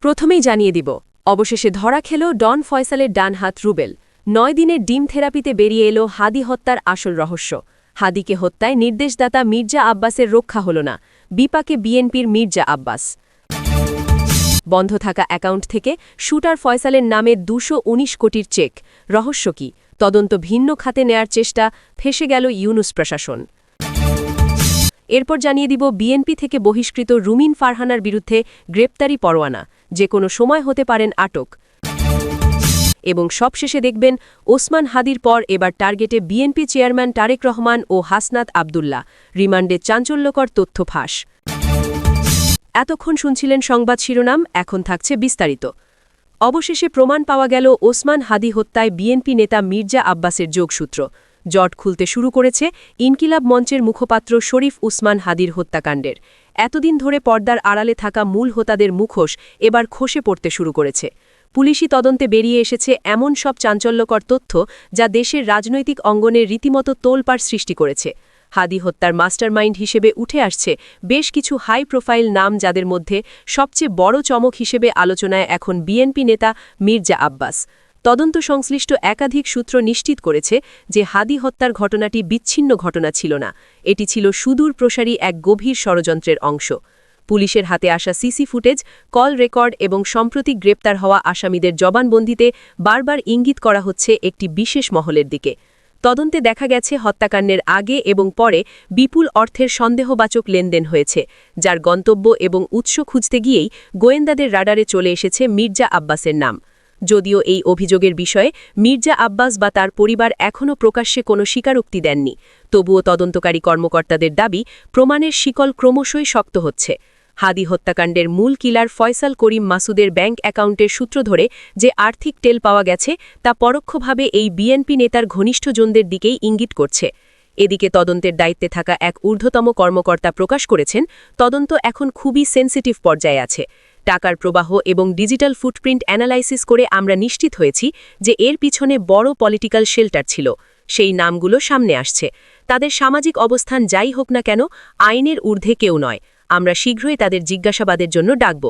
প্রথমেই জানিয়ে দিব, অবশেষে ধরা খেল ডন ফয়সালের ডান হাত রুবেল। 9 দিনের ডিম থেরাপিতে বেরিয়ে এলো হাদি হত্যার আসল রহস্য। হাদিকে হত্যায় নির্দেশদাতা মির্জা আব্বাসের রক্ষা হল না, বিপাকে বিএনপির মির্জা আব্বাস। বন্ধ থাকা অ্যাকাউন্ট থেকে শুটার ফয়সালের নামে 219 কোটির চেক। রহস্য কি? তদন্ত ভিন্ন খাতে নেয়ার চেষ্টা, ফেঁসে গেল ইউনুস প্রশাসন। এরপর জানিয়ে দিব বিএনপি থেকে বহিষ্কৃত রুমিন ফারহানার বিরুদ্ধে গ্রেপ্তারি পরোয়ানা, যে কোনো সময় হতে পারেন আটক। এবং সবশেষে দেখবেন ওসমান হাদির পর এবার টার্গেটে বিএনপি চেয়ারম্যান তারেক রহমান ও হাসনাত আবদুল্লাহ, রিমান্ডে চাঞ্চল্যকর তথ্য ফাঁস। এতক্ষণ শুনছিলেন সংবাদ শিরোনাম, এখন থাকছে বিস্তারিত। অবশেষে প্রমাণ পাওয়া গেল ওসমান হাদি হত্যায় বিএনপি নেতা মির্জা আব্বাসের যোগসূত্র। জট খুলতে শুরু করেছে ইনকিলাব মঞ্চের মুখপাত্র শরীফ উসমান হাদির হত্যাকাণ্ডের। এতদিন ধরে পর্দার আড়ালে থাকা মূল হোতাদের মুখোশ এবার খসে পড়তে শুরু করেছে। পুলিশি তদন্তে বেরিয়ে এসেছে এমন সব চাঞ্চল্যকর তথ্য যা দেশের রাজনৈতিক অঙ্গনে রীতিমতো তোলপাড় সৃষ্টি করেছে। হাদি হত্যার মাস্টারমাইন্ড হিসেবে উঠে আসছে বেশ কিছু হাই প্রোফাইল নাম, যাদের মধ্যে সবচেয়ে বড় চমক হিসেবে আলোচনায় এখন বিএনপি নেতা মির্জা আব্বাস। তদন্ত সংশ্লিষ্ট একাধিক সূত্র নিশ্চিত করেছে যে হাদি হত্যার ঘটনাটি বিচ্ছিন্ন ঘটনা ছিল না, এটি ছিল সুদূর প্রসারী এক গভীর ষড়যন্ত্রের অংশ। পুলিশের হাতে আসা সিসি ফুটেজ, কল রেকর্ড এবং সম্প্রতি গ্রেপ্তার হওয়া আসামিদের জবানবন্দিতে বারবার ইঙ্গিত করা হচ্ছে একটি বিশেষ মহলের দিকে। তদন্তে দেখা গেছে হত্যাকাণ্ডের আগে এবং পরে বিপুল অর্থের সন্দেহবাচক লেনদেন হয়েছে, যার গন্তব্য এবং উৎস খুঁজতে গিয়েই গোয়েন্দাদের রাডারে চলে এসেছে মির্জা আব্বাসের নাম। যদিও এই অভিযোগের বিষয়ে মির্জা আব্বাস বা তার পরিবার এখনও প্রকাশ্যে কোনো স্বীকারোক্তি দেননি, তবুও তদন্তকারী কর্মকর্তাদের দাবি প্রমাণের শিকল ক্রমশই শক্ত হচ্ছে। হাদি হত্যাকাণ্ডের মূল কিলার ফয়সাল করিম মাসুদের ব্যাংক অ্যাকাউন্টের সূত্র ধরে যে আর্থিক টেল পাওয়া গেছে তা পরোক্ষভাবে এই বিএনপি নেতার ঘনিষ্ঠজনদের দিকেই ইঙ্গিত করছে। এদিকে তদন্তের দায়িত্বে থাকা এক ঊর্ধ্বতম কর্মকর্তা প্রকাশ করেছেন, তদন্ত এখন খুবই সেন্সিটিভ পর্যায়ে আছে। টাকার প্রবাহ এবং ডিজিটাল ফুটপ্রিন্ট অ্যানালাইসিস করে আমরা নিশ্চিত হয়েছি যে এর পিছনে বড় পলিটিক্যাল শেল্টার ছিল। সেই নামগুলো সামনে আসছে। তাদের সামাজিক অবস্থান যাই হোক না কেন, আইনের ঊর্ধ্বে কেউ নয়। আমরা শীঘ্রই তাদের জিজ্ঞাসাবাদের জন্য ডাকব।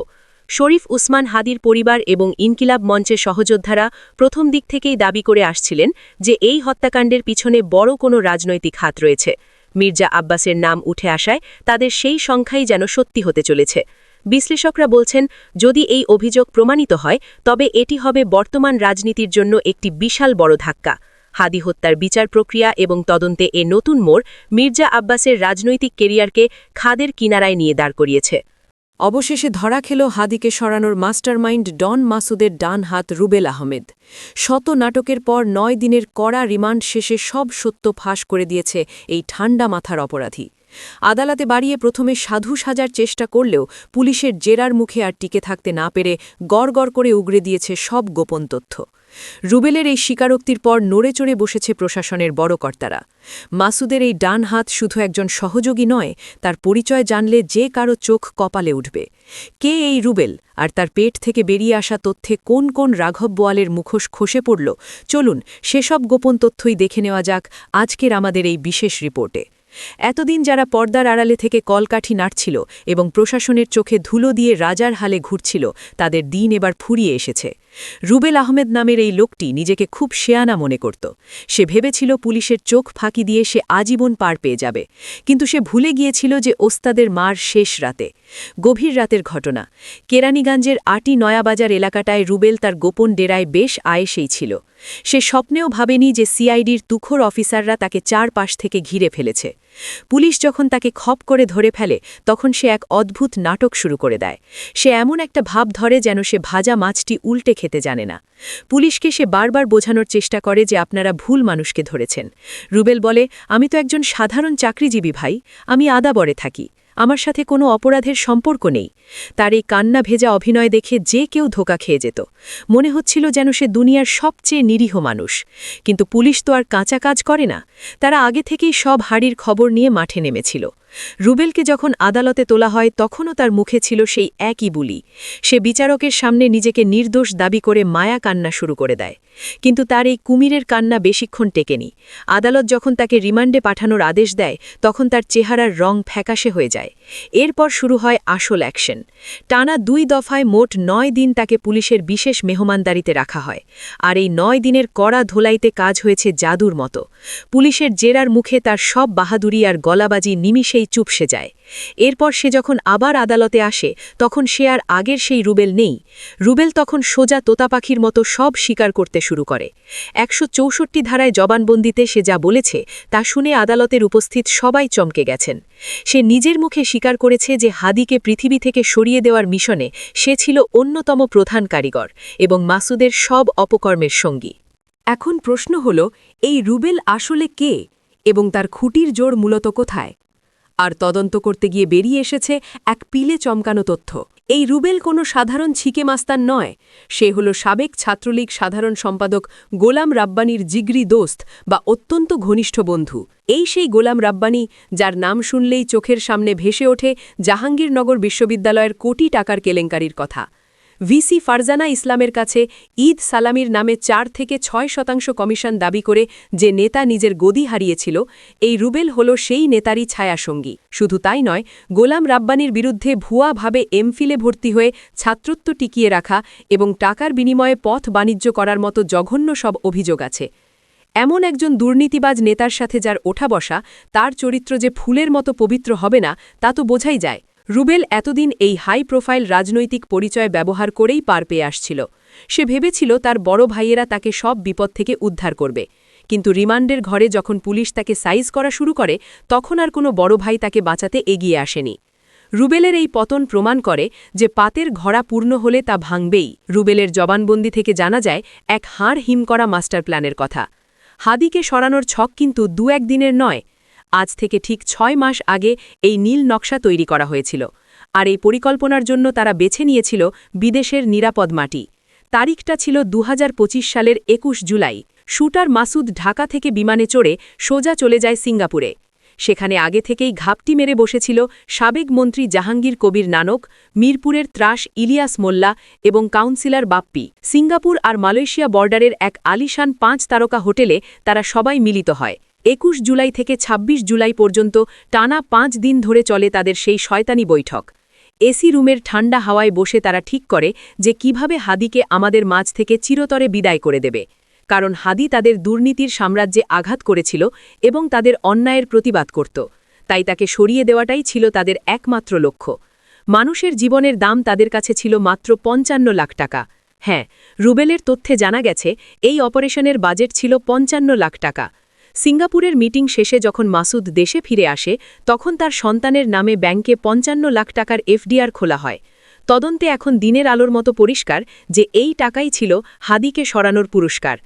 শরীফ উসমান হাদির পরিবার এবং ইনকিলাব মঞ্চের সহযোদ্ধারা প্রথম দিক থেকেই দাবি করে আসছিলেন যে এই হত্যাকাণ্ডের পিছনে বড় কোনো রাজনৈতিক হাত রয়েছে। মির্জা আব্বাসের নাম উঠে আসায় তাদের সেই সংখ্যাই যেন সত্যি হতে চলেছে। বিশ্লেষকরা বলছেন, যদি এই অভিযোগ প্রমাণিত হয় তবে এটি হবে বর্তমান রাজনীতির জন্য একটি বিশাল বড় ধাক্কা। হাদি হত্যার বিচার প্রক্রিয়া এবং তদন্তে এ নতুন মোড় মির্জা আব্বাসের রাজনৈতিক কেরিয়ারকে খাদের কিনারায় নিয়ে দাঁড় করিয়েছে। অবশেষে ধরা খেল হাদিকে সরানোর মাস্টারমাইন্ড ডন মাসুদের ডান হাত রুবেল আহমেদ। শত নাটকের পর 9 দিনের কড়া রিমান্ড শেষে সব সত্য ফাঁস করে দিয়েছে এই ঠান্ডা মাথার অপরাধী। আদালতে বাড়িয়ে প্রথমে সাধু সাজার চেষ্টা করলেও পুলিশের জেরার মুখে আর টিকে থাকতে না পেরে গড়গড় করে উগরে দিয়েছে সব গোপন তথ্য। রুবেলের এই স্বীকারোক্তির পর নড়েচড়ে বসেছে প্রশাসনের বড় কর্তারা। মাসুদের এই ডান হাত শুধু একজন সহযোগী নয়, তার পরিচয় জানলে যে কারো চোখ কপালে উঠবে। কে এই রুবেল, আর তার পেট থেকে বেরিয়ে আসা তথ্যে কোন কোন রাঘব বোয়ালের মুখোশ খসে পড়ল? চলুন সেসব গোপন তথ্যই দেখে নেওয়া যাক আজকের আমাদের এই বিশেষ রিপোর্টে। এতদিন যারা পর্দার আড়ালে থেকে কলকাঠি নাড়ছিল এবং প্রশাসনের চোখে ধুলো দিয়ে রাজার হালে ঘুরছিল, তাদের দিন এবার ফুরিয়ে এসেছে। রুবেল আহমেদ নামের এই লোকটি নিজেকে খুব শেয়ানা মনে করত। সে ভেবেছিল পুলিশের চোখ ফাঁকি দিয়ে সে আজীবন পার পেয়ে যাবে, কিন্তু সে ভুলে গিয়েছিল যে ওস্তাদের মার শেষ রাতে। গভীর রাতের ঘটনা। কেরানীগঞ্জের আটি নয়াবাজার এলাকাটায় রুবেল তার গোপন ডেরায় বেশ আয়েসেই ছিল। সে স্বপ্নেও ভাবেনি যে সিআইডির তুখোর অফিসাররা তাকে চারপাশ থেকে ঘিরে ফেলেছে। পুলিশ যখন তাকে খপ করে ধরে ফেলে তখন সে এক অদ্ভুত নাটক শুরু করে দেয়। সে এমন একটা ভাব ধরে যেন সে ভাজা মাছটি উল্টে খেতে জানে না। পুলিশকে সে বারবার বোঝানোর চেষ্টা করে যে আপনারা ভুল মানুষকে ধরেছেন। রুবেল বলে, আমি তো একজন সাধারণ চাকরিজীবী ভাই, আমি আদাবরে থাকি, আমার সাথে কোনো অপরাধের সম্পর্ক নেই। তার এই কান্না ভেজা অভিনয় দেখে যে কেউ ধোঁকা খেয়ে যেত। মনে হচ্ছিল যেন সে দুনিয়ার সবচেয়ে নিরীহ মানুষ। কিন্তু পুলিশ তো আর কাঁচা কাজ করে না। তারা আগে থেকেই সব হাড়ির খবর নিয়ে মাঠে নেমেছিল। রুবেলকে যখন আদালতে তোলা হয় তখনও তার মুখে ছিল সেই একই বুলি। সে বিচারকের সামনে নিজেকে নির্দোষ দাবি করে মায়া কান্না শুরু করে দেয়। কিন্তু তার এই কুমিরের কান্না বেশিক্ষণ টেকেনি। আদালত যখন তাকে রিমান্ডে পাঠানোর আদেশ দেয় তখন তার চেহারার রং ফ্যাকাশে হয়ে যায়। এরপর শুরু হয় আসল অ্যাকশন। টানা 2 দফায় মোট 9 দিন তাকে পুলিশের বিশেষ মেহমানদারিতে রাখা হয়। আর এই 9 দিনের কড়া ধোলাইতে কাজ হয়েছে জাদুর মতো। পুলিশের জেরার মুখে তার সব বাহাদুরি আর গলাবাজি নিমিষেই চুপসে যায়। এরপর সে যখন আবার আদালতে আসে তখন সে আর আগের সেই রুবেল নেই। রুবেল তখন সোজা তোতাপাখির মতো সব স্বীকার করতে শুরু করে। 164 ধারায় জবানবন্দিতে সে যা বলেছে তা শুনে আদালতের উপস্থিত সবাই চমকে গেছেন। সে নিজের মুখে স্বীকার করেছে যে হাদিকে পৃথিবী থেকে সরিয়ে দেওয়ার মিশনে সে ছিল অন্যতম প্রধান কারিগর এবং মাসুদের সব অপকর্মের সঙ্গী। এখন প্রশ্ন হল, এই রুবেল আসলে কে এবং তার খুঁটির জোর মূলত কোথায়? আর তদন্ত করতে গিয়ে বেরিয়ে এসেছে এক পিলে চমকানো তথ্য। এই রুবেল কোনো সাধারণ ছিকে মাস্তান নয়, সে হল সাবেক ছাত্রলীগ সাধারণ সম্পাদক গোলাম রাব্বানীর জিগরি দোস্ত বা অত্যন্ত ঘনিষ্ঠ বন্ধু। এই সেই গোলাম রাব্বানী যার নাম শুনলেই চোখের সামনে ভেসে ওঠে জাহাঙ্গীরনগর বিশ্ববিদ্যালয়ের কোটি টাকার কেলেঙ্কারির কথা। ভিসি ফারজানা ইসলামের কাছে ঈদ সালামির নামে 4 থেকে 6% কমিশন দাবি করে যে নেতা নিজের গদি হারিয়েছিল, এই রুবেল হল সেই নেতারই ছায়াসঙ্গী। শুধু তাই নয়, গোলাম রাব্বানীর বিরুদ্ধে ভুয়াভাবে এমফিলে ভর্তি হয়ে ছাত্রত্ব টিকিয়ে রাখা এবং টাকার বিনিময়ে পথ বাণিজ্য করার মতো জঘন্য সব অভিযোগ আছে। এমন একজন দুর্নীতিবাজ নেতার সাথে যার ওঠা বসা, তার চরিত্র যে ফুলের মতো পবিত্র হবে না তা তো বোঝাই যায়। রুবেল এতদিন এই হাই প্রোফাইল রাজনৈতিক পরিচয় ব্যবহার করেই পার পেয়ে আসছিল। সে ভেবেছিল তার বড় ভাইয়েরা তাকে সব বিপদ থেকে উদ্ধার করবে। কিন্তু রিমান্ডের ঘরে যখন পুলিশ তাকে সাইজ করা শুরু করে তখন আর কোনো বড় ভাই তাকে বাঁচাতে এগিয়ে আসেনি। রুবেলের এই পতন প্রমাণ করে যে পাতের ঘড়া পূর্ণ হলে তা ভাঙবেই। রুবেলের জবানবন্দি থেকে জানা যায় এক হাড় হিম করা মাস্টার প্ল্যানের কথা। হাদিকে সরানোর ছক কিন্তু 2-1 দিনের নয়। আজ থেকে ঠিক 6 মাস আগে এই নীল নকশা তৈরি করা হয়েছিল। আর এই পরিকল্পনার জন্য তারা বেছে নিয়েছিল বিদেশের নিরাপদ মাটি। তারিখটা ছিল 2025 সালের 21 জুলাই। শুটার মাসুদ ঢাকা থেকে বিমানে চড়ে সোজা চলে যায় সিঙ্গাপুরে। সেখানে আগে থেকেই ঘাপটি মেরে বসেছিল সাবেক মন্ত্রী জাহাঙ্গীর কবির নানক, মিরপুরের ত্রাস ইলিয়াস মোল্লা এবং কাউন্সিলর বাপ্পি। সিঙ্গাপুর আর মালয়েশিয়া বর্ডারের এক আলিশান 5 তারকা হোটেলে তারা সবাই মিলিত হয়। 21 জুলাই থেকে 26 জুলাই পর্যন্ত টানা 5 দিন ধরে চলে তাদের সেই শয়তানি বৈঠক। এসি রুমের ঠান্ডা হাওয়ায় বসে তারা ঠিক করে যে কিভাবে হাদিকে আমাদের মাঝ থেকে চিরতরে বিদায় করে দেবে। কারণ হাদি তাদের দুর্নীতির সাম্রাজ্যে আঘাত করেছিল এবং তাদের অন্যায়ের প্রতিবাদ করত। তাই তাকে সরিয়ে দেওয়াটাই ছিল তাদের একমাত্র লক্ষ্য। মানুষের জীবনের দাম তাদের কাছে ছিল মাত্র 55 লাখ টাকা। হ্যাঁ, রুবেলের তথ্যে জানা গেছে এই অপারেশনের বাজেট ছিল 55 লাখ টাকা। সিঙ্গাপুরের মিটিং শেষে যখন মাসুদ দেশে ফিরে আসে তখন তার সন্তানের নামে ব্যাংকে 55 লাখ টাকার এফডিআর খোলা হয়। তদন্তে এখন দিনের আলোর মতো পরিষ্কার যে এই টাকাই ছিল হাদিকে সরানোর পুরস্কার।